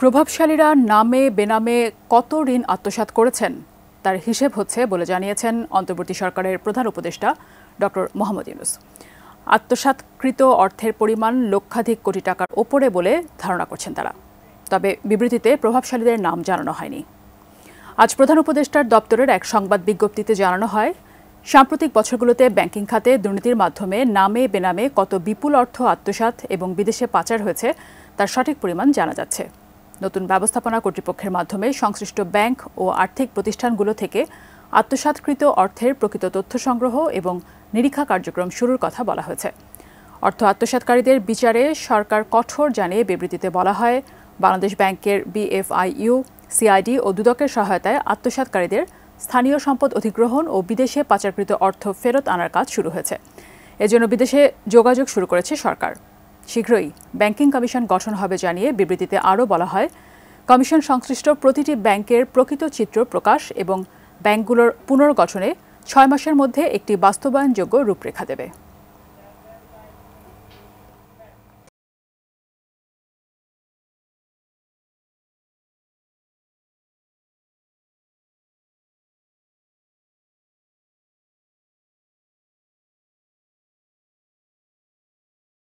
প্রভাবশালীরা নামে বেনামে কত ঋণ আত্মসাৎ করেছেন তার হিসেব হচ্ছে বলে জানিয়েছেন অন্তর্বর্তী সরকারের প্রধান উপদেষ্টা ডক্টর মোহাম্মদ ইউনূস। আত্মসাৎকৃত অর্থের পরিমাণ লক্ষাধিক কোটি টাকার ওপরে বলে ধারণা করছেন তারা। তবে বিবৃতিতে প্রভাবশালীদের নাম জানানো হয়নি। আজ প্রধান উপদেষ্টার দপ্তরের এক সংবাদ বিজ্ঞপ্তিতে জানানো হয়, সাম্প্রতিক বছরগুলোতে ব্যাংকিং খাতে দুর্নীতির মাধ্যমে নামে বেনামে কত বিপুল অর্থ আত্মসাৎ এবং বিদেশে পাচার হয়েছে তার সঠিক পরিমাণ জানা যাচ্ছে। নতুন ব্যবস্থাপনা কর্তৃপক্ষের মাধ্যমে সংশ্লিষ্ট ব্যাংক ও আর্থিক প্রতিষ্ঠানগুলো থেকে আত্মসাৎকৃত অর্থের প্রকৃত তথ্য সংগ্রহ এবং নিরীক্ষা কার্যক্রম শুরুর কথা বলা হয়েছে। অর্থ আত্মসাৎকারীদের বিচারে সরকার কঠোর জানিয়ে বিবৃতিতে বলা হয়, বাংলাদেশ ব্যাংকের BFIU, CID ও দুদকের সহায়তায় আত্মসাৎকারীদের স্থানীয় সম্পদ অধিগ্রহণ ও বিদেশে পাচারকৃত অর্থ ফেরত আনার কাজ শুরু হয়েছে। এজন্য বিদেশে যোগাযোগ শুরু করেছে সরকার। শীঘ্রই ব্যাংকিং কমিশন গঠন হবে জানিয়ে বিবৃতিতে আরও বলা হয়, কমিশন সংশ্লিষ্ট প্রতিটি ব্যাংকের প্রকৃত চিত্র প্রকাশ এবং ব্যাংকগুলোর পুনর্গঠনে 6 মাসের মধ্যে একটি বাস্তবায়নযোগ্য রূপরেখা দেবে।